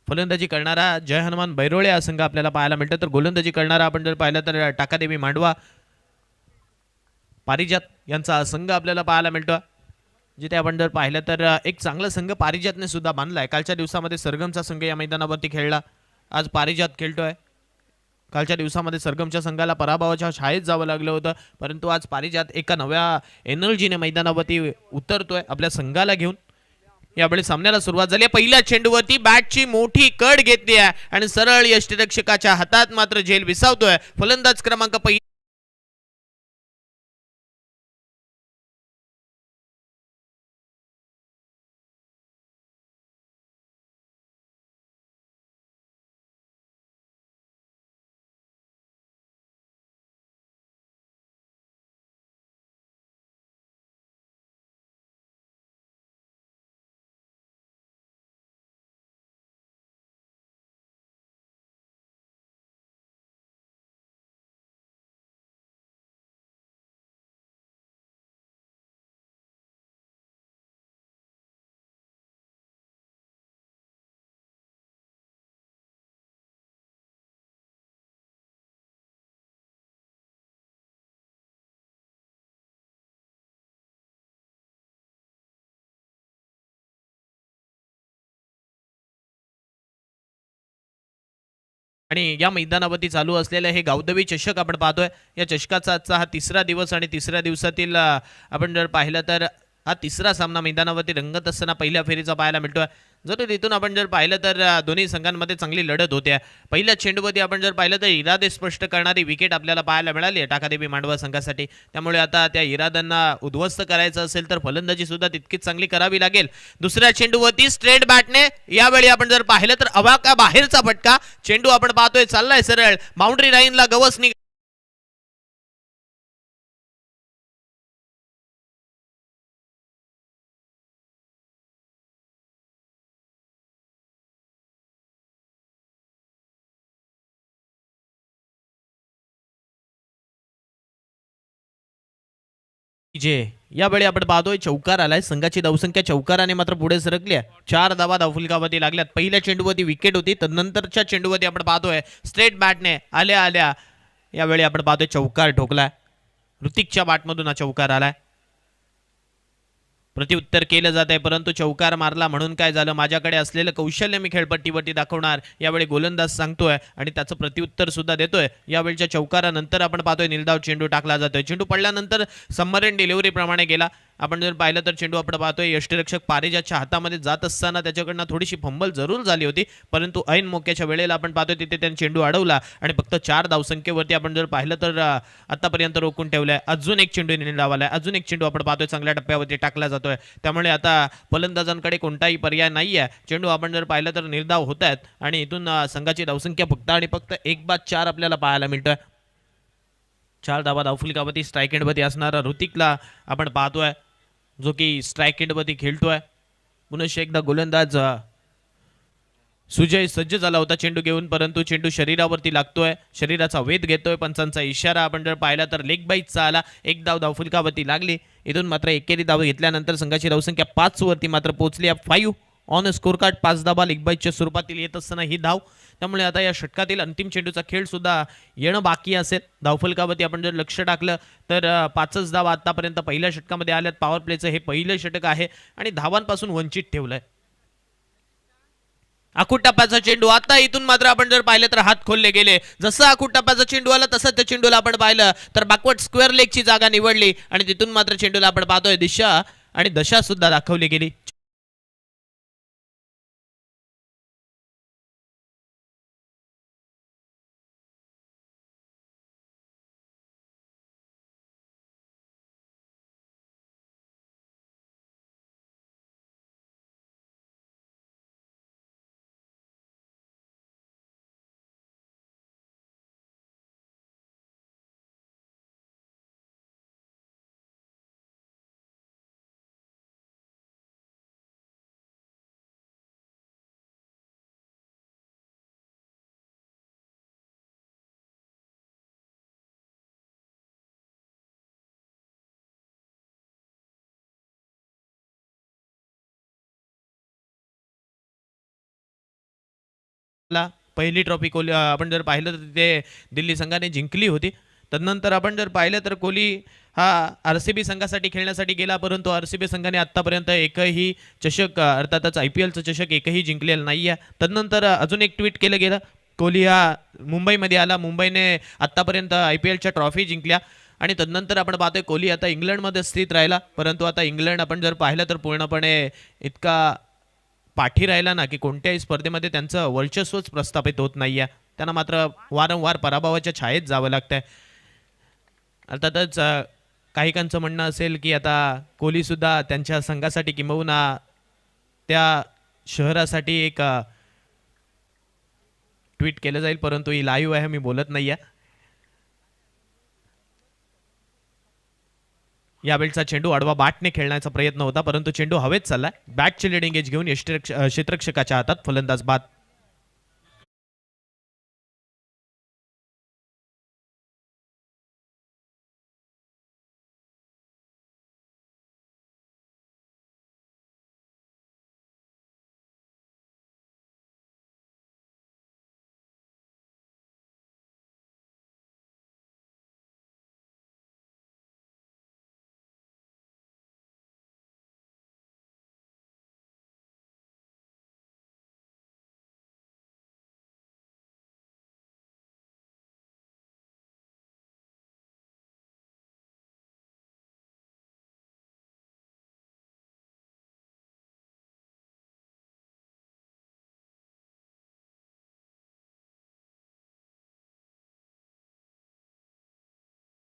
फलंदाजी करणारा जय हनुमान बैरोळे हा संघ आपल्याला पाहायला मिळतो. तर गोलंदाजी करणारा आपण जर पाहिलं तर टाकादेवी मांडवा पारिजात यांचा संघ आपल्याला पाहायला मिळतो. जिथे आपण जर पाहिलं तर एक चांगला संघ पारिजातने सुद्धा बांधलाय. कालच्या दिवसामध्ये सरगमचा संघ या मैदानावरती खेळला. आज पारिजात खेळतोय. कालच्या दिवसामध्ये सरगमच्या संघाला पराभवाच्या छायेत जावं लागलं होतं, परंतु आज पारिजात एका नव्या एनर्जीने मैदानावरती उतरतोय आपल्या संघाला घेऊन. यावेळी सामन्याला सुरुवात झाली. पहिल्या चेंडूवरती बॅटची मोठी कड घेतली आहे आणि सरळ यष्टीरक्षकाच्या हातात मात्र झेल विसावतोय. फलंदाज क्रमांक आणि या मैदानावरती चालू असलेलं हे गावदवी चषक आपण पाहतोय. या चषकाचा आजचा हा तिसरा दिवस आणि तिसऱ्या दिवसातील आपण जर पाहिलं तर हा तिसरा सामना मैदानावरती रंगत असताना पहिल्या फेरीचा पाहायला मिळतोय. जर तिथून आपण जर पाहिलं तर दोन्ही संघांमध्ये चांगली लढत होत्या. पहिल्या चेंडूवरती आपण जर पाहिलं तर इरादे स्पष्ट करणारी विकेट आपल्याला पाहायला मिळाली आहे टाकादेवी मांडवा संघासाठी. त्यामुळे आता त्या इराद्यांना उद्ध्वस्त करायचं असेल तर फलंदाजी सुद्धा तितकीच चांगली करावी लागेल. दुसऱ्या चेंडूवरती स्ट्रेट बॅटने यावेळी आपण जर पाहिलं तर अवाका बाहेरचा फटका. चेंडू आपण पाहतोय चाललाय सरळ बाउंड्री लाईनला गवस जे यावेळी आपण पाहतोय चौकार आलाय. संघाची धावसंख्या चौकाराने मात्र पुढे सरकली आहे. 4 धावा धावफलकावरती लागल्यात. पहिल्या चेंडूवरती विकेट होती, तर नंतरच्या चेंडूवरती आपण पाहतोय स्ट्रेट बॅटने आल्या आल्या यावेळी आपण पाहतोय चौकार ठोकलाय. ऋतिकच्या बॅटमधून हा चौकार आलाय. प्रत्युत्तर केलं जात आहे, परंतु चौकार मारला म्हणून काय झालं, माझ्याकडे असलेलं कौशल्य मी खेळपट्टीवरती दाखवणार यावेळी गोलंदाज सांगतोय आणि त्याचं प्रत्युत्तर सुद्धा देतोय. यावेळच्या चौकारानंतर आपण पाहतोय निर्धाव चेंडू टाकला जातोय. चेंडू पडल्यानंतर सबमरीन डिलिव्हरी प्रमाणे गेला. आपण जर पाहिलं तर चेंडू आपण पाहतोय यष्टीरक्षक पारिजातच्या हातामध्ये जात असताना त्याच्याकडनं थोडीशी फंबल जरूर झाली होती, परंतु ऐन मोक्याच्या वेळेला आपण पाहतोय तिथे त्याने चेंडू अडवला आणि फक्त 4 धावसंख्येवरती आपण जर पाहिलं तर आतापर्यंत रोखून ठेवलाय. अजून एक चेंडू निर्धावालाय. अजून एक चेंडू आपण पाहतोय चांगल्या टप्प्यावरती टाकला जातोय. त्यामुळे आता फलंदाजांकडे कोणताही पर्याय नाहीये. चेंडू आपण जर पाहिलं तर निर्धाव होत आहेत आणि इथून संघाची धावसंख्या फक्त आणि फक्त 1/4 आपल्याला पाहायला मिळतोय. 4 धावा धावफलकावरती स्ट्राईक एंडवरती असणारा ऋतिकला आपण पाहतोय, जो की स्ट्राईक एंडवरती खेळतोय. पुनश्च एकदा गोलंदाज सुजय सज्ज झाला होता चेंडू घेऊन, परंतु चेंडू शरीरावरती लागतोय, शरीराचा वेध घेतोय. पंचांचा इशारा आपण जर पाहिला तर लेग बाईटचा आला. एक धाव धावफलकावरती लागली. इथून मात्र एकेरी धाव घेतल्यानंतर संघाची धावसंख्या 5 वरती मात्र पोहोचली. 5 ऑन स्कोर कार्ड. 5 धावा लेग बाईटच्या स्वरूपातील येत असताना ही धाव. त्यामुळे आता या षटकातील अंतिम चेंडूचा खेळ सुद्धा येणं बाकी असेल. धावफलकावरती आपण जर लक्ष टाकलं तर 5च धावा आतापर्यंत पहिल्या षटकामध्ये आल्यात. पॉवर प्लेचं हे पहिलं षटक आहे आणि धावांपासून वंचित ठेवलंय. आखूट टप्प्याचा चेंडू. आता इथून मात्र आपण जर पाहिलं तर हात खोलले गेले. जसं आखूट टप्प्याचा चेंडू आला तसं त्या चेंडूला आपण पाहिलं तर बॅकवर्ड स्क्वेअर लेगची जागा निवडली आणि तिथून मात्र चेंडूला आपण पाहतोय दिशा आणि दशा सुद्धा दाखवली गेली. ला पहिली ट्रॉफी कोहली आपण जर पाहिलं तर ते दिल्ली संघाने जिंकली होती. तदनंतर आपण जर पाहिलं तर कोहली हा आर-सी-बी संघासाठी खेळण्यासाठी गेला, परंतु आर-सी-बी संघाने आत्तापर्यंत एकही चषक अर्थातच IPLचं चषक एकही जिंकलेलं नाही आहे. तदनंतर अजून एक ट्विट केलं गेलं, कोहली हा मुंबईमध्ये आला, मुंबईने आत्तापर्यंत IPLच्या ट्रॉफी जिंकल्या आणि तदनंतर आपण पाहतोय कोहली आता इंग्लंडमध्ये स्थित राहिला, परंतु आता इंग्लंड आपण जर पाहिलं तर पूर्णपणे इतका पाठी राहिला ना की कोणत्याही स्पर्धेमध्ये त्यांचं वर्चस्वच प्रस्थापित होत नाही आहे. त्यांना मात्र वारंवार पराभवाच्या छायेत जावं लागतंय. अर्थातच काहीकांचं म्हणणं असेल की आता कोहलीसुद्धा त्यांच्या संघासाठी किंबहुना त्या शहरासाठी एक ट्विट केलं जाईल, परंतु ही लाईव्ह आहे, मी बोलत नाही आहे. यावेळचा चेंडू आडवा बॅटने खेळण्याचा प्रयत्न होता, परंतु चेंडू हवेत चाललाय. बॅटचे लिडिंग एज घेऊन क्षेत्ररक्षकाच्या हातात फलंदाज बाद.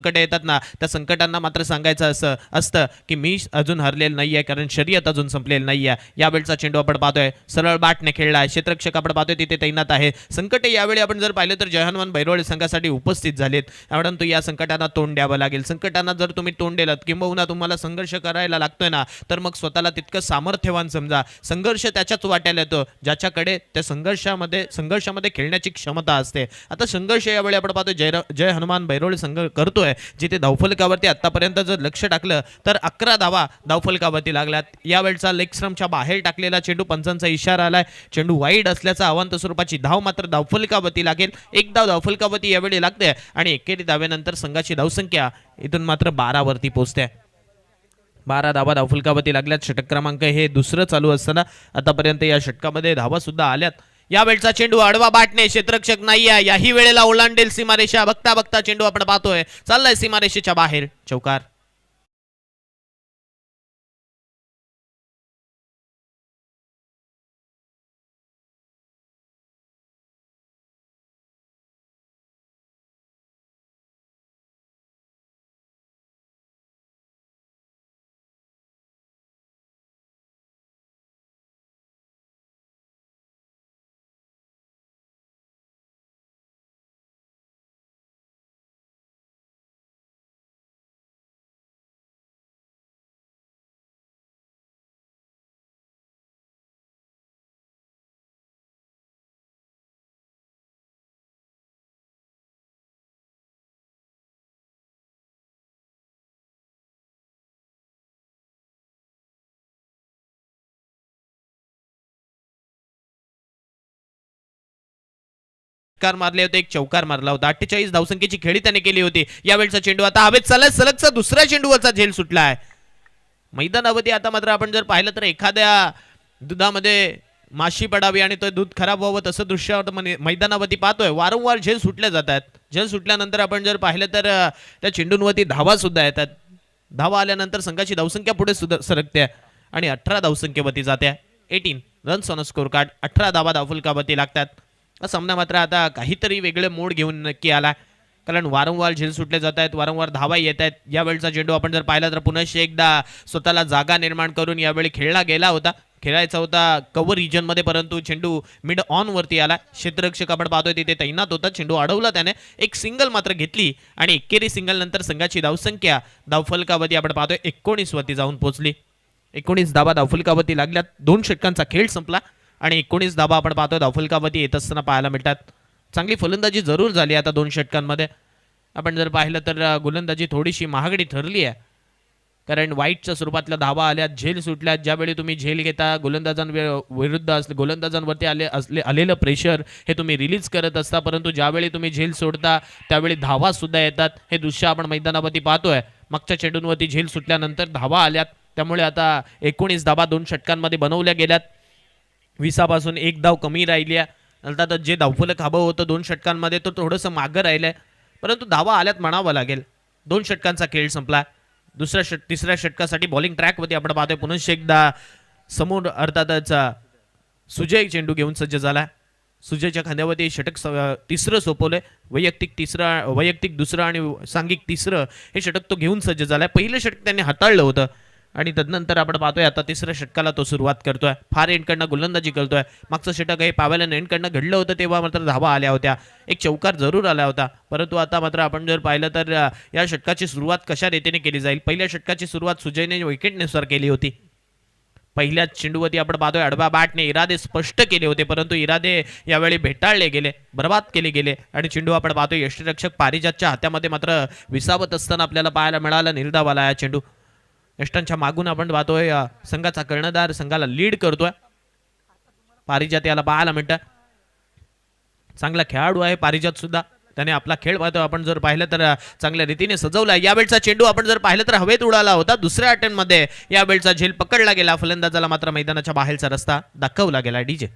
संकट येतात ना, त्या संकटांना मात्र सांगायचं असं असतं की मी अजून हरलेलं नाहीये, कारण शर्यत अजून संपलेलं नाहीये. यावेळचा चेंडू आपण पाहतोय सरळ बॅटने खेळलाय, क्षेत्ररक्षक आपण पाहतोय तिथे तैनात आहे. संकट यावेळी आपण जर पाहिलं तर जयहनुमान बैरोळे संघासाठी उपस्थित झालेत, परंतु या संकटांना तोंड द्यावं लागेल. संकटांना जर तुम्ही तोंड दिलं किंबहुना तुम्हाला संघर्ष करायला लागतोय ना, तर मग स्वतःला तितकं सामर्थ्यवान समजा. संघर्ष त्याच्याच वाट्याला येतो ज्याच्याकडे त्या संघर्षामध्ये खेळण्याची क्षमता असते. आता संघर्ष यावेळी आपण पाहतोय जय हनुमान बैरोळे संघ करतोय, जिथे धावफलकावरती आतापर्यंत जर लक्ष टाकलं तर 11 धावा धावफलकावरती लागल्यात. यावेळचा लेग स्टंपच्या बाहेर टाकलेला चेंडू, पंचांचा इशारा आलाय, चेंडू वाईड असल्याचा अवांत स्वरूपाची धाव मात्र धावफलकावरती लागेल. एक धाव धावफलकावरती यावेळी लागते आणि एकेरी धावेनंतर संघाची धावसंख्या इथून मात्र 12 वरती पोहोचते. 12 धावा धावफलकावरती लागल्यात. षटक क्रमांक हे दुसरं चालू असताना आतापर्यंत या षटकामध्ये धावा सुद्धा आल्यात. यावेळचा चेंडू आडवा बॅटने, क्षेत्ररक्षक नाहीये, याही वेळेला ओलांडेल सीमारेषा. बघता बघता चेंडू आपण पाहतोय चाललाय सीमारेषेच्या बाहेर, चौकार. कार मारले होते, एक चौकार मारला होता. 48 धावसंख्येची खेळी त्याने केली होती. यावेळचा चेंडू आता हवेत चाललाय, सलगचा दुसऱ्या चेंडूवरचा झेल सुटलाय मैदानावरती. आता मात्र आपण जर पाहिलं तर एखाद्या दुधामध्ये माशी पडावी आणि तो दूध खराब व्हावं तसं दृश्य मैदानावरती पाहतोय. वारंवार झेल सुटले जात आहेत. झेल सुटल्यानंतर आपण जर पाहिलं तर त्या चेंडूंवरती धावा सुद्धा येतात. धावा आल्यानंतर संघाची धावसंख्या पुढे सरकते आणि 18 धावसंख्येवरती जाते. 18 रन्स ऑन स्कोर कार्ड, 18 धावा धावफलकावरती लागतात. सामना मात्र आता काहीतरी वेगळे मोड घेऊन नक्की आला, कारण वारंवार झेल सुटले जात आहेत, वारंवार धावा येत आहेत. यावेळचा चेंडू आपण जर पाहिला तर पुन्हा एकदा स्वतःला जागा निर्माण करून यावेळी खेळला गेला होता. खेळायचा होता कव्हर रिजनमध्ये, परंतु चेंडू मिड ऑन वरती आला. क्षेत्ररक्षक आपण पाहतोय तिथे तैनात होता. चेंडू अडवला त्याने, एक सिंगल मात्र घेतली आणि एकेरी सिंगल नंतर संघाची धावसंख्या धावफलकावरती आपण पाहतोय 19 वरती जाऊन पोहोचली. 19 धावा धावफलकावरती लागल्यात. 2 षटकांचा खेळ संपला आणि 19 धावा आपण पाहतोय धावफलकावरती येत असताना पाहायला मिळतात. चांगली फलंदाजी जरूर झाली आता 2 षटकांमध्ये. आपण जर पाहिलं तर गोलंदाजी थोडीशी महागडी ठरली आहे. कारण वाईटच्या स्वरूपातल्या धावा आल्यात, झेल सुटल्यात. ज्यावेळी तुम्ही झेल घेता, विरुद्ध गोलंदाजांवरती आलेलं प्रेशर हे तुम्ही रिलीज करत असता, परंतु ज्यावेळी तुम्ही झेल सोडता त्यावेळी धावा सुद्धा येतात. हे दृश्य आपण मैदानावरती पाहतोय. मागच्या चेंडूंवरती झेल सुटल्यानंतर धावा आल्यात, त्यामुळे आता 19 धावा 2 षटकांमध्ये बनवल्या गेल्यात. 20पासून एक धाव कमी राहिल्या. अर्थातच जे धावफलक हवं होतं 2 षटकांमध्ये तो थोडंसं मागं राहिलंय, परंतु धावा आल्यात म्हणावं लागेल. 2 षटकांचा खेळ संपला. तिसऱ्या षटकासाठी बॉलिंग ट्रॅकवरती आपण पाहतोय पुन्हा एकदा समोर अर्थातच सुजय चेंडू घेऊन सज्ज झाला. सुजयच्या खांद्यावरती षटक तिसरं सोपवलंय. वैयक्तिक दुसरं आणि सांघिक तिसरं हे षटक तो घेऊन सज्ज झालाय. पहिलं षटक त्यांनी हाताळलं होतं आणि तदनंतर आपण पाहतोय आता तिसऱ्या षटकाला तो सुरुवात करतोय. फार एंडकडनं गोलंदाजी करतोय. मागचं षटक हे पावेलन एंडकडनं घडलं होतं तेव्हा मात्र धावा आल्या होत्या. एक चौकार जरूर आला होता, परंतु आता मात्र आपण जर पाहिलं तर या षटकाची सुरुवात कशा रीतीने केली जाईल. पहिल्या षटकाची सुरुवात सुजयने विकेटनुसार केली होती. पहिल्याच चेंडूवरती आपण पाहतोय आडवा बॅटने इरादे स्पष्ट केले होते, परंतु इरादे यावेळी भेटाळले गेले, बर्बाद केले गेले आणि चेंडू आपण पाहतोय यष्टीरक्षक पारिजातच्या हातामध्ये मात्र विसावत असताना आपल्याला पाहायला मिळाला. निर्धावाला हा चेंडू यष्टांच्या मागून आपण पाहतोय संघाचा कर्णधार संघाला लीड करतोय. पारिजात याला पाहायला मिळतं. चांगला खेळाडू आहे पारिजात सुद्धा. त्याने आपला खेळ पाहतो आपण जर पाहिलं तर चांगल्या रीतीने सजवला. यावेळचा चेंडू आपण जर पाहिलं तर हवेत उडाला होता. दुसऱ्या अटेम्प्टमध्ये यावेळचा झेल पकडला गेला. फलंदाजाला मात्र मैदानाच्या बाहेरचा रस्ता दाखवला गेला. डीजे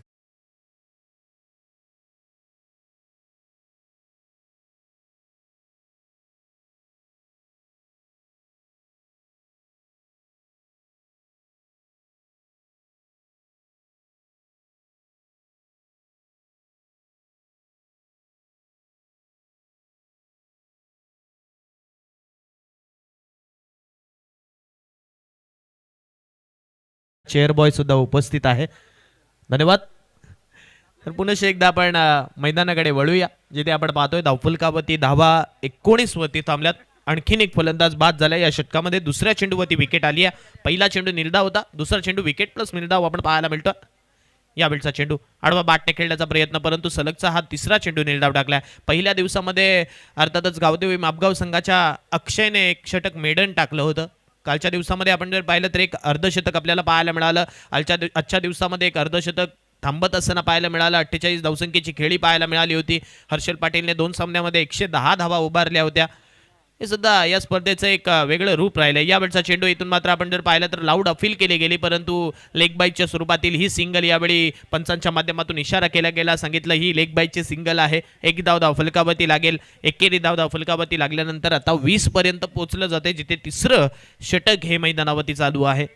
चेअर बॉय सुद्धा उपस्थित आहे. धन्यवाद. तर पुन्हा एकदा आपण मैदानाकडे वळूया, जिथे आपण पाहतोय धावफलकावरती धावा 19 वरती थांबल्यात. आणखीन एक फलंदाज बाद झाला या षटकामध्ये. दुसऱ्या चेंडूवरती विकेट आली आहे. पहिला चेंडू निर्धाव होता, दुसरा चेंडू विकेट प्लस निर्धाव आपण पाहायला मिळतो. यावेळचा चेंडू आडवा बॅटने खेळण्याचा प्रयत्न, परंतु सलगचा हा तिसरा चेंडू निर्धाव टाकलाय. पहिल्या दिवसामध्ये अर्थातच गावदेवी मापगाव संघाच्या अक्षयने एक षटक मेडन टाकलं होतं. कालच्या दिवसामध्ये आपण जर पाहिलं तर एक अर्धशतक आपल्याला पाहायला मिळालं. आजच्या दिवसामध्ये एक अर्धशतक थांबत असताना पाहायला मिळालं. 48 धावसंख्येची खेळी पाहायला मिळाली होती. हर्षल पाटीलने 2 सामन्यामध्ये 110 धावा उभारल्या होत्या. हे सुद्धा या स्पर्धेचं एक वेगळं रूप राहिलं. यावेळचा चेंडू इथून मात्र आपण जर पाहिलं तर लाऊड अपील केली गेली, परंतु लेग बाईच्या स्वरूपातील ही सिंगल यावेळी पंचांच्या माध्यमातून इशारा केला गेला. सांगितलं ही लेग बाईची सिंगल आहे. एक धाव फलकावरती लागेल. एकेरी धाव फलकावरती लागल्यानंतर आता 20 पर्यंत पोहोचलं जाते, जिथे तिसरं षटक हे मैदानावरती चालू आहे.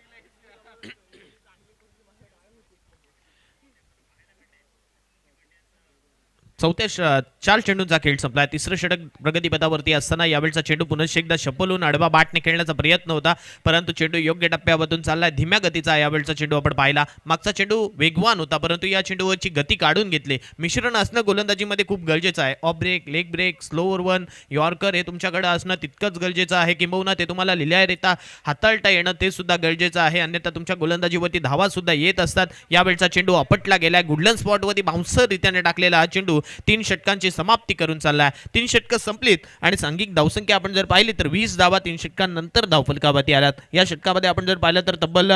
चौथ्या 4 चेंडूंचा खेळ संपला. तिसरं षटक प्रगतीपथावरती असताना यावेळचा चेंडू पुन्हा एकदा शपलून आडवा बॅटने खेळण्याचा प्रयत्न होता, परंतु चेंडू योग्य टप्प्यावरून चाललाय. धीम्या गतीचा यावेळचा चेंडू आपण पाहिला. मागचा चेंडू वेगवान होता, परंतु या चेंडूवरची गती काढून घेतली. मिश्रण असणं गोलंदाजीमध्ये खूप गरजेचं आहे. Off break, leg break, slower one, yorker हे तुमच्याकडे असणं तितकंच गरजेचं आहे. किंबहुना ते तुम्हाला लिहिल्यारित्या हाताळता येणं ते सुद्धा गरजेचं आहे. अन्यथा तुमच्या गोलंदाजीवरती धावा सुद्धा येत असतात. यावेळचा चेंडू आपटला गेलाय. गुडलन स्पॉटवरती बाउन्सर रीत्याने टाकलेला हा चेंडू 3 षटकांची समाप्ती करून चाललाय. 3 षटकं संपलीत आणि सांघिक धावसंख्या आपण जर पाहिली तर 20 धावा 3 षटकांनंतर धावफलकावरती आल्यात. या षटकामध्ये आपण जर पाहिलं तर तब्बल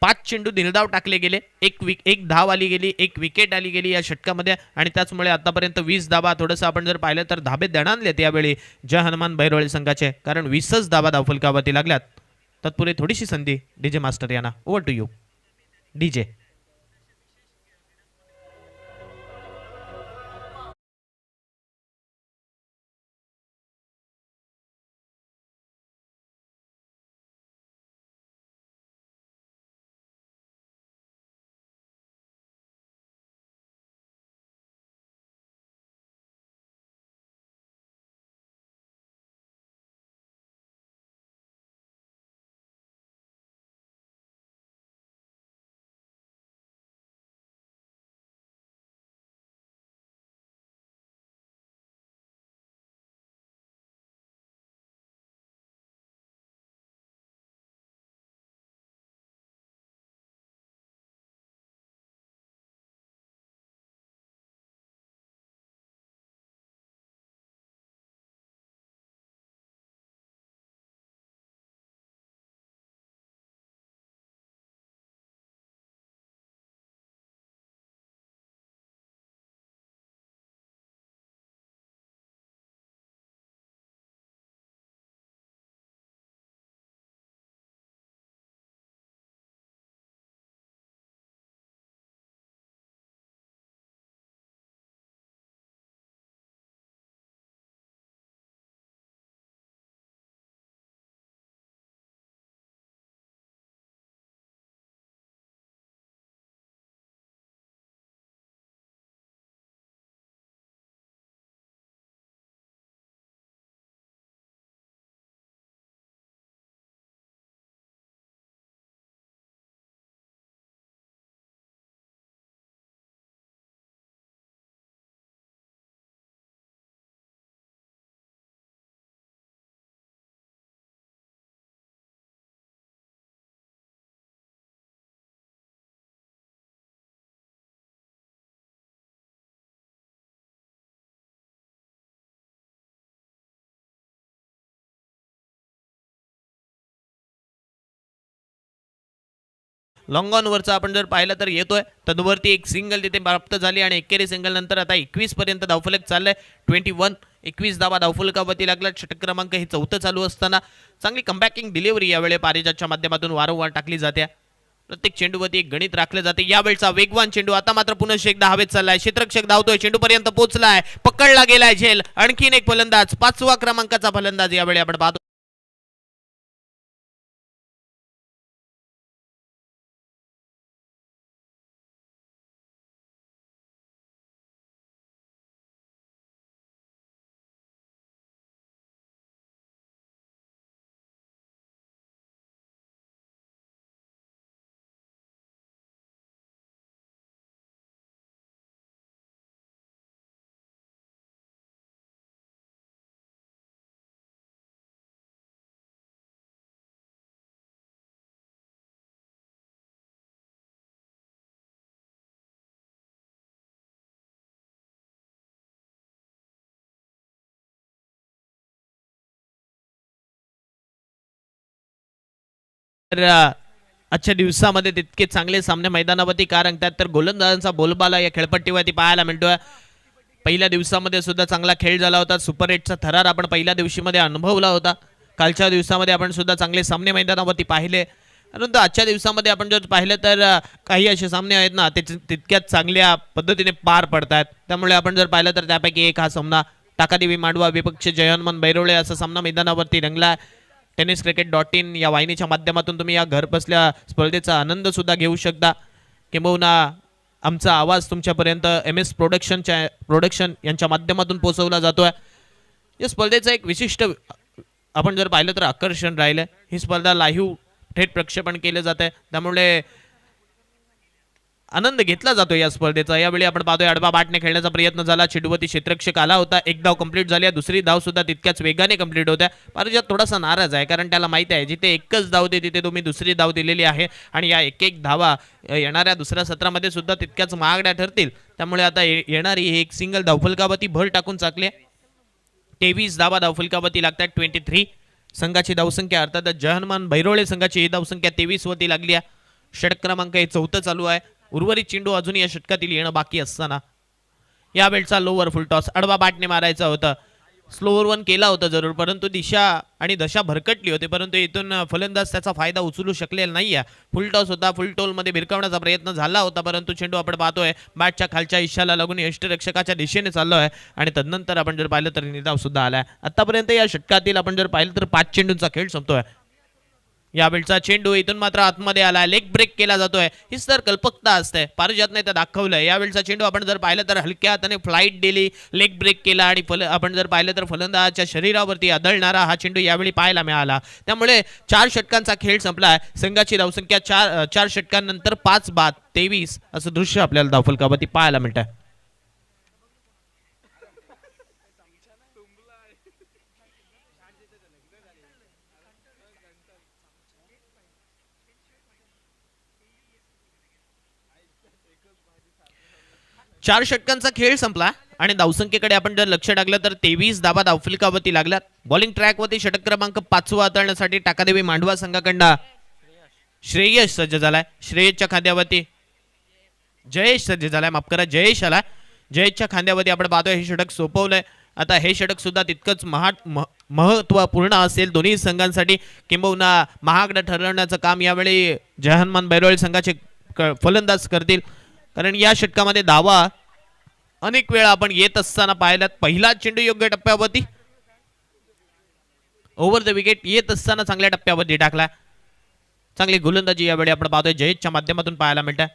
5 चेंडू निर्धाव टाकले गेले. एक धाव आली गेली, एक विकेट आली गेली या षटकामध्ये आणि त्याचमुळे आतापर्यंत 20 धावा. थोडंसं आपण जर पाहिलं तर धाबे दणाणलेत यावेळी जय हनुमान बैरवळे संघाचे, कारण 20च धावा धावफलकावरती लागल्यात. तत्पूर्वी थोडीशी संधी डीजे मास्टर यांना. Over to you DJ. Long ऑनवरचा आपण जर पाहिलं तर येतोय, तदवरती एक सिंगल तिथे प्राप्त झाली आणि एकेरी सिंगल नंतर आता 21 पर्यंत धावफलक चाललाय. 21 धावा धावफलकावरती लागला. षटक क्रमांक हे 4थं चालू असताना चांगली कमबॅकिंग डिलिव्हरी यावेळी पारिजातच्या माध्यमातून वारंवार टाकली जाते. प्रत्येक चेंडूवरती एक गणित राखले जाते. यावेळचा वेगवान चेंडू आता मात्र पुन्हा एकदा हवेत चाललाय. क्षेत्ररक्षक धावतोय, चेंडू पर्यंत पोहोचलाय, पकडला गेलाय झेल. आणखीन एक फलंदाज, 5व्या क्रमांकाचा फलंदाज यावेळी आपण पाहतो. तर आजच्या दिवसामध्ये तितके चांगले सामने मैदानावरती का रंगतात, तर गोलंदाजांचा बोलबाला या खेळपट्टीवरती पाहायला मिळतोय. पहिल्या दिवसामध्ये सुद्धा चांगला खेळ झाला होता. सुपर 8चा थरार आपण पहिल्या दिवशीमध्ये अनुभवला होता. कालच्या दिवसामध्ये आपण सुद्धा चांगले सामने मैदानावरती पाहिले. परंतु आजच्या दिवसामध्ये आपण जर पाहिलं तर काही असे सामने आहेत ना, ते तितक्याच चांगल्या पद्धतीने पार पडतात. त्यामुळे आपण जर पाहिलं तर त्यापैकी एक हा सामना टाकादेवी मांडवा विपक्ष जयहनुमान बैरोळे असा सामना मैदानावरती रंगला. tenniscricket.in या वाहिनीच्या माध्यमातून तुम्ही या घर बसल्या स्पर्धेचा आनंद सुद्धा घेऊ शकता. किंबहुना आमचा आवाज तुमच्यापर्यंत MS प्रोडक्शन यांच्या माध्यमातून पोहोचवला जातोय. या स्पर्धेचं एक विशिष्ट आपण जर पाहिलं तर आकर्षण राहिलं. ही स्पर्धा लाईव्ह थेट प्रक्षेपण केले जाते, त्यामुळे आनंद घेतला जातो या स्पर्धेचा. यावेळी आपण पाहतोय आडवा बाटने खेळण्याचा प्रयत्न झाला. चेंडूवरती क्षेत्ररक्षक आला होता. एक धाव कंप्लीट झाली. दुसरी धाव सुद्धा तितक्याच वेगाने कंप्लीट होत्या. पारिजात थोडासा नाराज आहे, कारण त्याला माहिती आहे जिथे एकच धाव दे तिथे तुम्ही दुसरी धाव दिलेली आहे आणि या एक धावा येणाऱ्या दुसऱ्या सत्रामध्ये सुद्धा तितक्याच महागड्या ठरतील. त्यामुळे आता येणारी एक सिंगल धावफलकावरती भर टाकून चाकले. 23 धावा धावफलकावरती लागतात. 23 संघाची धावसंख्या, अर्थातच जयहनुमान बैरोळे संघाची ही धावसंख्या 23 वरती लागली आहे. षटक क्रमांक हे 4थं चालू आहे. उर्वरित चेंडू अजून या षटकातील येणं बाकी असताना यावेळचा लोवर फुल टॉस आडवा बाटने मारायचा होता. स्लोवर वन केला होता जरूर, परंतु दिशा आणि दशा भरकटली होती. परंतु इथून फलंदाज त्याचा फायदा उचलू शकलेला नाहीये. फुल टॉस होता. फुल टोल मध्ये भिरकावण्याचा प्रयत्न झाला होता, परंतु चेंडू आपण पाहतोय बॅटच्या खालच्या इशाला लागून यष्टिरक्षकाच्या दिशेने चाललो आहे आणि तदनंतर आपण जर पाहिलं तर निर्धाव सुद्धा आलाय. आतापर्यंत या षटकातील आपण जर पाहिलं तर 5 चेंडूंचा खेळ संपतोय. यावेळचा चेंडू इथून मात्र आतमध्ये आला. लेग ब्रेक केला जातोय. हीच तर कल्पकता असते, पारिजातने ते दाखवलंय. यावेळचा चेंडू आपण जर पाहिलं तर हलक्या हाताने फ्लाईट दिली, लेग ब्रेक केला आणि आपण जर पाहिलं तर फलंदाजाच्या शरीरावरती आदळणारा हा चेंडू यावेळी पाहायला मिळाला. त्यामुळे 4 षटकांचा खेळ संपलाय. संघाची धावसंख्या 4 षटकांनंतर 5 बाद 23 असं दृश्य आपल्याला धावफलकावरती पाहायला मिळतंय. 4 षटकांचा खेळ संपला आणि धावसंख्येकडे आपण जर लक्ष टाकलं तर 23 धावा धावफलकावरती लागल्यात. बॉलिंग ट्रॅकवरती षटक क्रमांक 5 हाताळण्यासाठी टाकादेवी मांडवा संघाकडनं श्रेयस सज्ज झालाय. श्रेयसच्या खांद्यावरती जयेश सज्ज झालाय. माफ करा, जयेश आला. जयेशच्या खांद्यावरती आपण पाहतोय हे षटक सोपवलंय. आता हे षटक सुद्धा तितकंच महत्वपूर्ण असेल दोन्ही संघांसाठी. किंबहुना महागडं ठरवण्याचं काम यावेळी जयहनुमान बैरोळे संघाचे फलंदाज करतील, कारण या षटकामध्ये धावा अनेक वेळा आपण येत असताना पाहिल्यात. पहिला चेंडू योग्य टप्प्यावरती ओव्हर द विकेट येत असताना चांगल्या टप्प्यावरती टाकला. चांगली गोलंदाजी यावेळी आपण पाहतोय जयेशच्या माध्यमातून पाहायला मिळतं.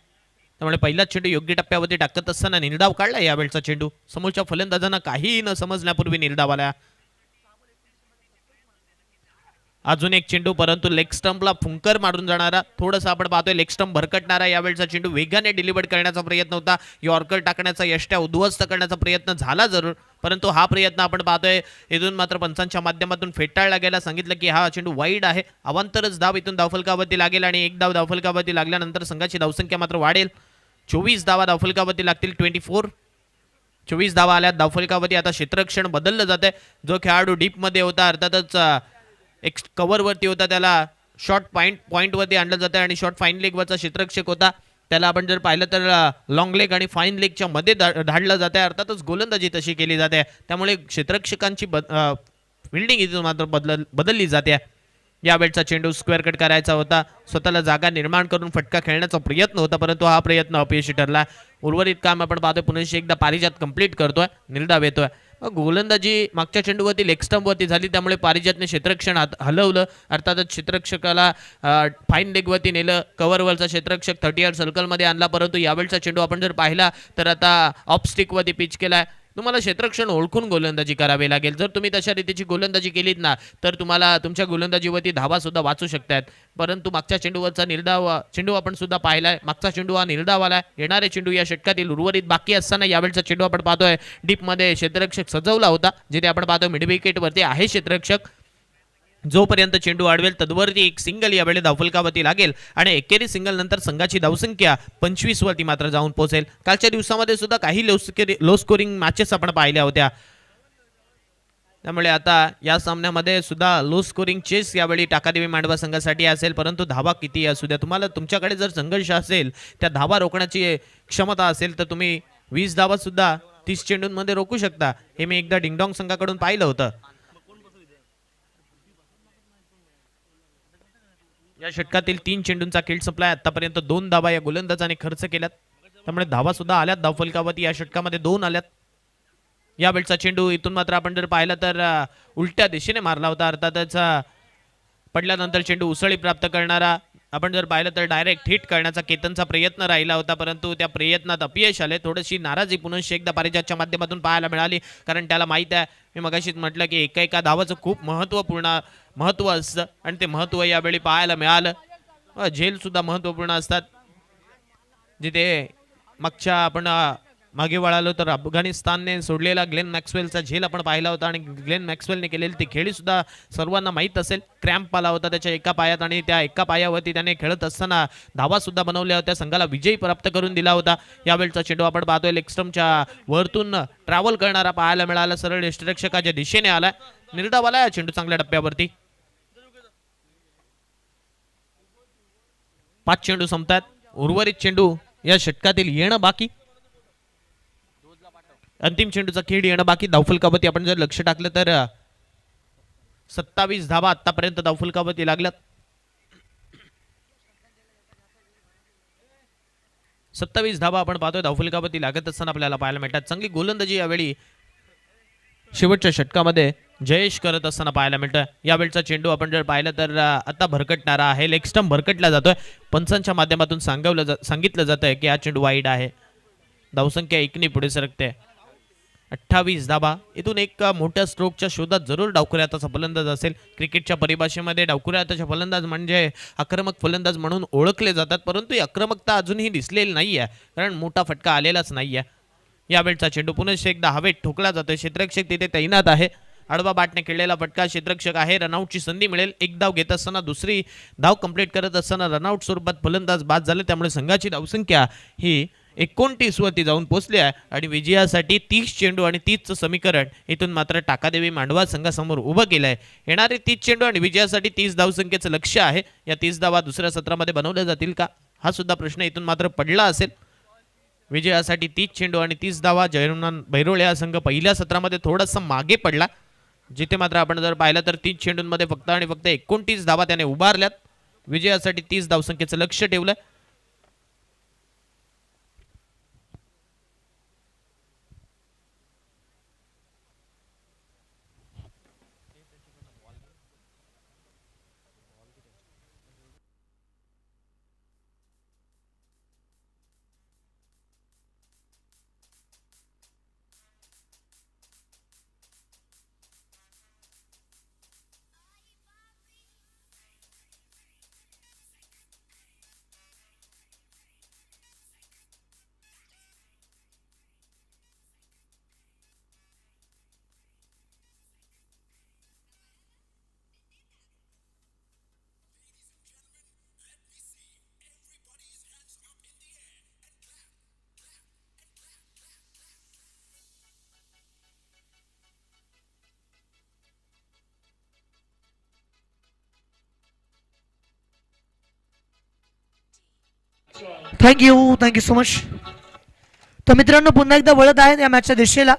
त्यामुळे पहिला चेंडू योग्य टप्प्यावरती टाकत असताना निर्धाव काढला. यावेळचा चेंडू समोरच्या फलंदाजांना काहीही न समजण्यापूर्वी निर्धाव आला. अजून एक चेंडू, परंतु लेग स्टंपला फुंकर मारून जाणारा, थोडंसं आपण पाहतोय लेग स्टंप भरकटणारा यावेळचा चेंडू वेगाने डिलिव्हर करण्याचा प्रयत्न होता. यॉर्कर टाकण्याचा, यष्ट्या उद्ध्वस्त करण्याचा प्रयत्न झाला जरूर, परंतु हा प्रयत्न आपण पाहतोय इथून मात्र पंचांच्या माध्यमातून फेटाळला गेला. सांगितलं की हा चेंडू वाईड आहे. अवांतरच धाव इथून धावफलकावरती लागेल आणि एक धाव धावफलकावरती लागल्यानंतर संघाची धावसंख्या मात्र वाढेल. 24 धावा धावफलकावरती लागतील. 24 धावा आल्या धावफलकावरती. आता क्षेत्ररक्षण बदललं जात आहे. जो खेळाडू डीप मध्ये होता, अर्थातच एक कव्हरवरती होता, त्याला शॉर्ट पॉईंटवरती आणलं जातं आणि शॉर्ट फाईन लेगवरचा क्षेत्ररक्षक होता. त्याला आपण जर पाहिलं तर लॉंग लेग आणि फाईन लेगच्या मध्ये धाडलं जाते. अर्थातच गोलंदाजी तशी केली जाते, त्यामुळे क्षेत्ररक्षकांची फिल्डिंग इथून मात्र बदलली जाते. यावेळचा चेंडू स्क्वेअर कट करायचा होता, स्वतःला जागा निर्माण करून फटका खेळण्याचा प्रयत्न होता, परंतु हा प्रयत्न अपयशी ठरला. उर्वरित काम आपण पाहतोय पुन्हा एकदा पारिजात कंप्लीट करतोय, निर्धाव येतोय. गोलंदाजी मागच्या चेंडूवरती लेग स्टंपवरती झाली, त्यामुळे पारिजातने क्षेत्ररक्षण हलवलं. अर्थातच क्षेत्ररक्षकाला फाईन लेगवरती नेलं, कव्हरवरचा क्षेत्ररक्षक 30 यार्ड सर्कलमध्ये आणला. परंतु यावेळचा चेंडू आपण जर पाहिला तर आता ऑफ स्टिकवरती पिच केलाय. तुम्हाला क्षेत्ररक्षण ओळखून गोलंदाजी करावी लागेल. जर तुम्ही तशा रीतीची गोलंदाजी केलीत ना तर तुम्हाला तुमच्या गोलंदाजीवरती धावा सुद्धा वाचू शकतात. परंतु मागच्या चेंडूवरचा चेंडू आपण सुद्धा पाहिलाय, मागचा चेंडू हा निर्धाव आलाय. येणारे चेंडू या षटकातील उर्वरित बाकी असताना यावेळचा चेंडू आपण पाहतोय डीपमध्ये क्षेत्ररक्षक सजवला होता, जिथे आपण पाहतोय मिड विकेटवरती आहे क्षेत्ररक्षक. जोपर्यंत चेंडू अडवेल तद्वरती एक सिंगल यावेळी धावफलकावरती लागेल आणि एकेरी सिंगल नंतर संघाची धावसंख्या 25 वरती मात्र जाऊन पोहोचेल. कालच्या दिवसामध्ये सुद्धा काही लो स्कोरिंग मॅचेस आपण पाहिल्या होत्या, त्यामुळे आता या सामन्यामध्ये सुद्धा लो स्कोरिंग चेस यावेळी टाकादेवी मांडवा संघासाठी असेल. परंतु धावा किती असू द्या, तुम्हाला तुमच्याकडे जर संघर्ष असेल, त्या धावा रोखण्याची क्षमता असेल तर तुम्ही 20 धावा सुद्धा 30 चेंडूंमध्ये रोखू शकता. हे मी एकदा डिंगडॉंग संघाकडून पाहिलं होतं. या षटकातील 3 चेंडूंचा खेळ संपलाय. आतापर्यंत 2 धावा या गोलंदाजाने खर्च केल्यात, त्यामुळे धावा सुद्धा आल्यात धावफलकावरती. या षटकामध्ये 2 आल्यात. यावेळचा चेंडू इथून मात्र आपण जर पाहिला तर उलट्या दिशेने मारला होता. अर्थातच पडल्यानंतर चेंडू उसळी प्राप्त करणारा आपण जर पाहिलं तर डायरेक्ट हिट करण्याचा केतनचा प्रयत्न राहिला होता, परंतु त्या प्रयत्नात अपयश आले. थोडीशी नाराजी पुन्हा एकदा पारिजातच्या माध्यमातून पाहायला मिळाली, कारण त्याला माहिती आहे, मी मगाशीच म्हटलं की एका धावाचं खूप महत्त्व असतं आणि ते महत्त्व यावेळी पाहायला मिळालं. झेल सुद्धा महत्त्वपूर्ण असतात. जिथे मागच्या आपण मागे वळालो तर अफगाणिस्तानने सोडलेला ग्लेन मॅक्सवेलचा झेल आपण पाहिला होता आणि ग्लेन मॅक्सवेलने केलेली ती खेळी सुद्धा सर्वांना माहीत असेल. क्रॅम्प आला होता त्याच्या एका पायात आणि त्या एका पायावरती त्याने खेळत असताना धावा सुद्धा बनवल्या होत्या, संघाला विजयी प्राप्त करून दिला होता. यावेळचा चेंडू आपण पाहतोय लेग स्टंपच्या वरतून ट्रॅव्हल करणारा पाहायला मिळाला, सरळ यष्टिरक्षकाच्या दिशेने आला. निर्धाव आला चेंडू चांगल्या टप्प्यावरती. 5 चेंडू संपतात, उर्वरित चेंडू या षटकातील येणं बाकी. अंतिम चेंडूचा खेळ येणं बाकी. धावफलकावरती आपण जर लक्ष टाकलं तर 27 धावा आतापर्यंत धावफलकावरती लागल्यात. 27 धावा आपण पाहतोय धावफलकावरती लागत असताना आपल्याला पाहायला मिळतात. चांगली गोलंदाजी यावेळी शेवटच्या षटकामध्ये जयेश करत असताना पाहायला मिळतोय. यावेळचा चेंडू आपण जर पाहिलं तर आता भरकटणारा आहे, लेग स्टंप भरकटला जातोय. पंचांच्या माध्यमातून सांगितलं जातंय की हा चेंडू वाईड आहे. धावसंख्या 1ने पुढे सरकते. 28 धावा. इथून एक मोठ्या स्ट्रोकच्या शोधात जरूर डावखुऱ्याचा फलंदाज असेल. क्रिकेटच्या परिभाषेमध्ये डावखुऱ्याचा फलंदाज म्हणजे आक्रमक फलंदाज म्हणून ओळखले जातात, परंतु ही आक्रमकता अजूनही दिसलेली नाही आहे, कारण मोठा फटका आलेलाच नाही आहे. यावेळचा चेंडू पुन्हा एकदा हवेत ठोकला जातोय. क्षेत्ररक्षक तिथे तैनात आहे. आडवा बाटने खेळलेला फटका क्षेत्ररक्षक आहे. रनआउटची संधी मिळेल. एक धाव घेत असताना दुसरी धाव कंप्लीट करत असताना रनआउट स्वरूपात फलंदाज बाद झाले, त्यामुळे संघाची धावसंख्या ही 29 वरती जाऊन पोहोचली आहे आणि विजयासाठी 30 चेंडू आणि 30चं समीकरण इथून मात्र टाकादेवी मांडवा संघासमोर उभं केलं आहे. येणारे 30 चेंडू आणि विजयासाठी 30 धावसंख्येचं लक्ष्य आहे. या 30 धावा दुसऱ्या सत्रामध्ये बनवल्या जातील का, हा सुद्धा प्रश्न इथून मात्र पडला असेल. विजयासाठी 30 चेंडू आणि 30 धावा. जयरुणान बैरोळे हा संघ पहिल्या सत्रामध्ये थोडासा मागे पडला, जिथे मात्र आपण जर पाहिलं तर 30 चेंडूंमध्ये फक्त आणि फक्त 29 धावा त्याने उभारल्यात. विजयासाठी 30 धावसंख्येचं लक्ष्य ठेवलं. Thank you so much. तर मित्रांनो पुन्हा एकदा वळत आहेत या मॅचच्या दिशेला.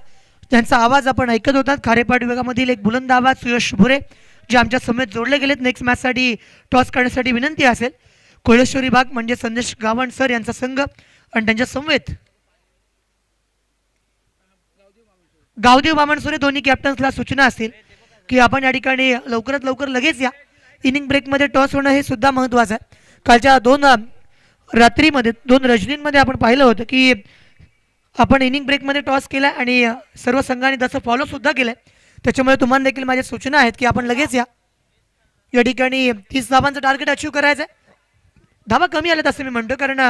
त्यांचा आवाज आपण ऐकत होतात. खारेपाट विभागामधील एक बुलंद आवाज सुयश भुरे जे आमच्या समेत जोडले गेलेत. नेक्स्ट मॅचसाठी टॉस करण्यासाठी विनंती असेल. कोळेश्वरी भाग म्हणजे संदेश गावण सर यांचा संघ आणि त्यांच्या समवेत गावदेव बामणसोरे दोन्ही कॅप्टन्सला सूचना असतील की आपण या ठिकाणी लवकरात लवकर लगेच या. इनिंग ब्रेकमध्ये टॉस होणं हे सुद्धा महत्त्वाचं आहे. कालच्या रात्रीमध्ये 2 रजनींमध्ये आपण पाहिलं होतं की आपण इनिंग ब्रेकमध्ये टॉस केला आणि सर्व संघाने तसं फॉलो सुद्धा केलंय. त्याच्यामुळे तुम्हाला देखील माझ्या सूचना आहेत की आपण लगेच या ठिकाणी 30 धावांचं टार्गेट अचीव करायचं आहे. धावा कमी आल्यात असं मी म्हणतो कारण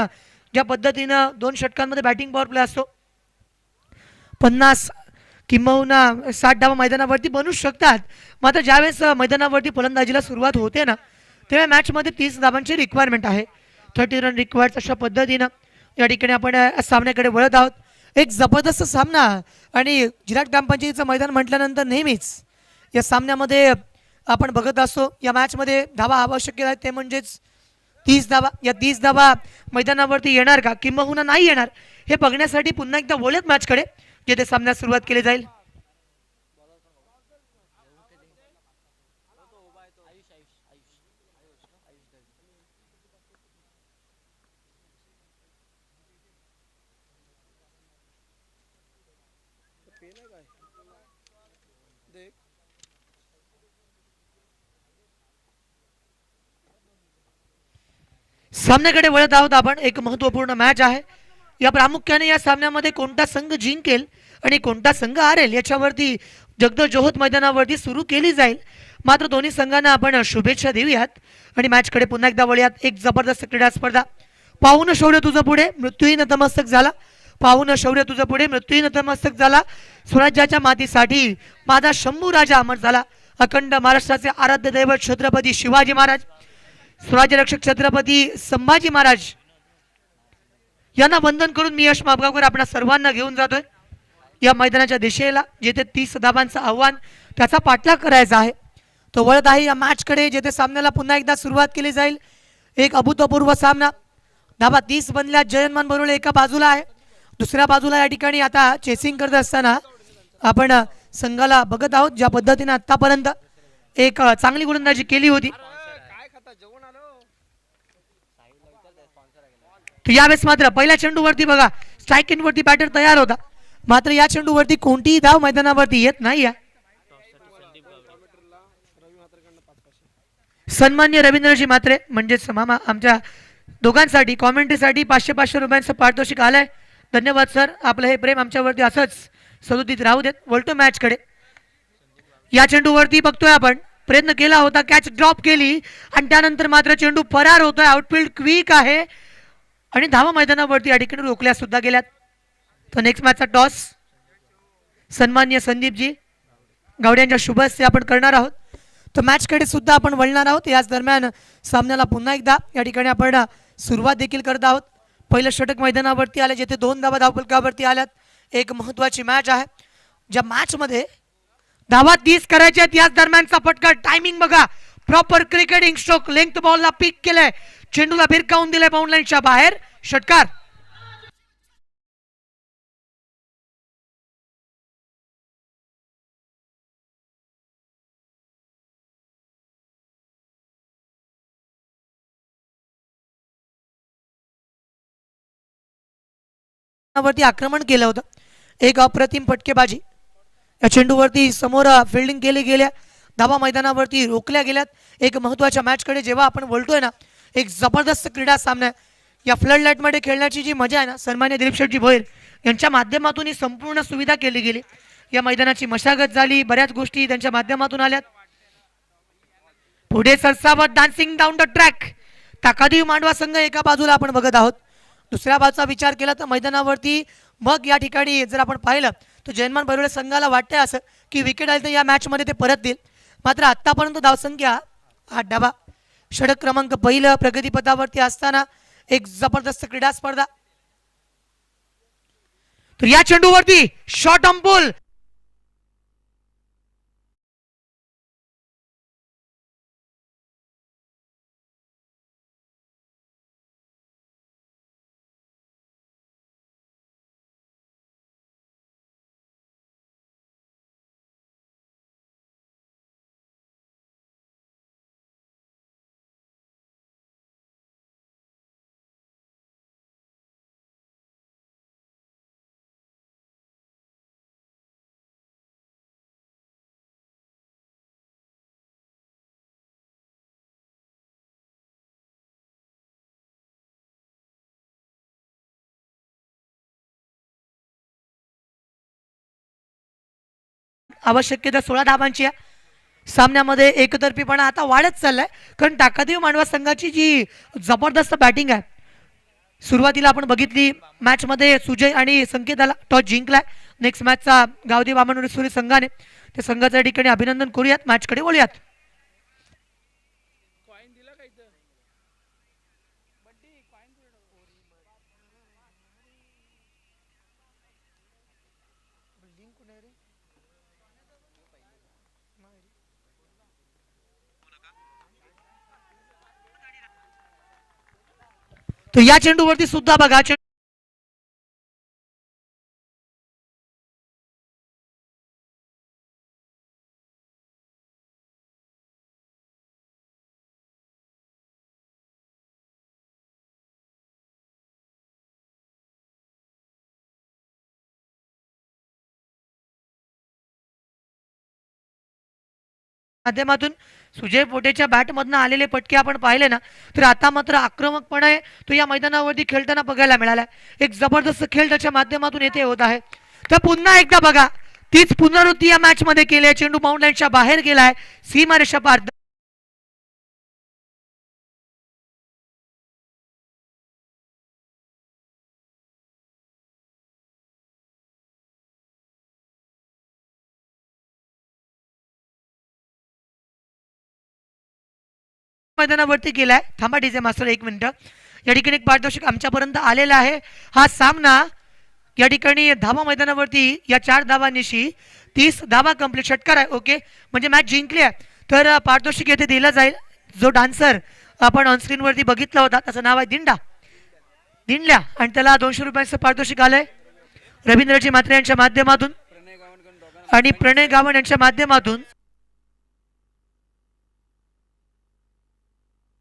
ज्या पद्धतीनं 2 षटकांमध्ये बॅटिंग पॉवर प्ले असतो 50 किंबहुना 60 धावा मैदानावरती बनू शकतात. मात्र ज्यावेळेस मैदानावरती फलंदाजीला सुरुवात होते ना तेव्हा मॅचमध्ये 30 धावांची रिक्वायरमेंट आहे. 30 रन रिक्वायर्ड अशा पद्धतीनं या ठिकाणी आपण सामन्याकडे वळत आहोत. एक जबरदस्त सामना आणि जिराट ग्रामपंचायतीचं मैदान म्हटल्यानंतर नेहमीच या सामन्यामध्ये आपण बघत असतो. या मॅचमध्ये धावा आवश्यक आहेत ते म्हणजेच 30 धावा. या 30 धावा मैदानावरती येणार का किंबहुना नाही येणार हे बघण्यासाठी पुन्हा एकदा वळत मॅचकडे जिथे सामन्यास सुरुवात केली जाईल. सामन्याकडे वळत आहोत आपण. एक महत्त्वपूर्ण मॅच आहे. या प्रामुख्याने या सामन्यामध्ये कोणता संघ जिंकेल आणि कोणता संघ हारेल याच्यावरती जगदोजोहत मैदानावरती सुरू केली जाईल. मात्र दोन्ही संघांना आपण शुभेच्छा देऊयात आणि मॅचकडे पुन्हा एकदा वळूयात. एक जबरदस्त क्रीडा स्पर्धा. पाहून शौर्य तुझं पुढे मृत्यूही नतमस्तक झाला. पाहून शौर्य तुझं पुढे मृत्यूही नतमस्तक झाला. स्वराज्याच्या मातीसाठी माझा शंभू राजा अमर झाला. अखंड महाराष्ट्राचे आराध्य दैवत छत्रपती शिवाजी महाराज स्वराज्य रक्षक छत्रपती संभाजी महाराज यांना वंदन करून मी यश मापगावकर आपल्या सर्वांना घेऊन जातोय या मैदानाच्या दिशेला जिथे 30 धावांचं आव्हान त्याचा पाठलाग करायचा आहे. तो वळत आहे या मॅचकडे जिथे सामन्याला पुन्हा एकदा सुरुवात केली जाईल. एक अभूतपूर्व सामना. धावा 30 बनल्या. जयनमान बरोळे एका बाजूला आहे. दुसऱ्या बाजूला या ठिकाणी आता चेसिंग करत असताना आपण संघाला बघत आहोत ज्या पद्धतीने आतापर्यंत एक चांगली गोलंदाजी केली होती. यावेळेस मात्र पहिल्या चेंडूवरती बघा स्ट्राईक इन वरती बॅटर तयार होता. मात्र या चेंडूवरती कोणतीही धाव मैदानावरती येत नाही. सन्मान्य रवींद्रजी मात्रे म्हणजेच मामा आमच्या दोघांसाठी कॉमेंट्रीसाठी 500 रुपयांचं पारितोषिक आलंय. धन्यवाद सर. आपलं हे प्रेम आमच्यावरती असंच सदोदित राहू देत. वळतो मॅचकडे. या चेंडूवरती बघतोय आपण प्रयत्न केला होता कॅच ड्रॉप केली आणि त्यानंतर मात्र चेंडू फरार होतोय. आउटफील्ड क्विक आहे आणि धावा मैदानावरती या ठिकाणी रोखल्या सुद्धा गेल्यात. तर नेक्स्ट मॅचचा टॉस सन्मान्य संदीपजी गावडे यांच्या शुभ हस्ते आपण करणार आहोत. तर मॅचकडे सुद्धा आपण वळणार आहोत. याच दरम्यान सामन्याला पुन्हा एकदा या ठिकाणी आपण सुरुवात देखील करत आहोत. पहिलं षटक मैदानावरती आले जिथे 2 धावा धावफलकावरती आल्यात. एक महत्त्वाची मॅच आहे ज्या मॅचमध्ये धावा 30 करायच्या आहेत. याच दरम्यानचा फटका. टायमिंग बघा. Proper cricketing stroke. लेंथ बॉलला पिक केलंय. चेंडूला भिरकावून दिलंय बाउंड्रीच्या बाहेर. षटकार. वरती आक्रमण केलं होतं. एक अप्रतिम फटकेबाजी. या चेंडूवरती समोर फिल्डिंग केली गेल्या. धावा मैदानावरती रोखल्या गेल्यात. एक महत्त्वाच्या मॅचकडे जेव्हा आपण बोलतोय ना एक जबरदस्त क्रीडा सामना. या फ्लड लाईटमध्ये खेळण्याची जी मजा आहे ना सन्मान्य दिलीप शेठजी भोयर यांच्या माध्यमातून ही संपूर्ण सुविधा केली गेली. या मैदानाची मशागत झाली. बऱ्याच गोष्टी त्यांच्या माध्यमातून आल्यात. पुढे सरसावत डान्सिंग डाऊन द ट्रॅक. ताकादी मांडवा संघ एका बाजूला आपण बघत आहोत. दुसऱ्या बाजूचा विचार केला तर मैदानावरती मग या ठिकाणी जर आपण पाहिलं तर जयनमान बरोळे संघाला वाटतंय असं की विकेट आली तर या मॅचमध्ये ते परत देईल. मात्र आतापर्यंत धावसंख्या 8 धावा. षटक क्रमांक पहिलं प्रगतीपथावरती असताना एक जबरदस्त क्रीडा स्पर्धा. तर या चेंडूवरती शॉर्ट अंपुल आवश्यकता 16 धावांची आहे. सामन्यामध्ये एकतर्फीपणा आता वाढत चाललाय, कारण ताकदीव मांडवा संघाची जी जबरदस्त बॅटिंग आहे. सुरुवातीला आपण बघितली मॅचमध्ये सुजय आणि संकेताला टॉस जिंकलाय. नेक्स्ट मॅचचा गावदेव वामनसुरे संघाने, त्या संघाच्या ठिकाणी अभिनंदन करूयात, मॅचकडे वळूयात. तर या चेंडूवरती सुद्धा बघा, माध्यमातून सुजय पोटेच्या बॅटमधनं आलेले पटके आपण पाहिले ना, तर आता मात्र आक्रमकपणे तो या मैदानावरती खेळताना बघायला मिळाला. एक जबरदस्त खेळ त्याच्या माध्यमातून येथे होत आहे. तर पुन्हा एकदा बघा, तीच पुनरावृत्ती या मॅच मध्ये केली आहे. चेंडू बाउंड्रीच्या बाहेर गेलाय, सीमारेषा पार. मैदानावरती गेलाय. थांबा डीजे मास्टर, 1 मिनिट. या ठिकाणी एक पारितोषिक आमच्यापर्यंत आलेला आहे. हा सामना या ठिकाणी धावा मैदानावरती या 4 धावांनिशी 30 धावा कंप्लीट षटकार आहे. ओके, म्हणजे मॅच जिंकली आहे. तर पारितोषिक येथे दिलं जाईल. जो डान्सर आपण ऑनस्क्रीन वरती बघितला होता त्याचं नाव आहे दिंडल्या, आणि त्याला 200 रुपयांचं पारितोषिक आलंय रवींद्रजी म्हात्रे यांच्या माध्यमातून आणि प्रणय गावण यांच्या माध्यमातून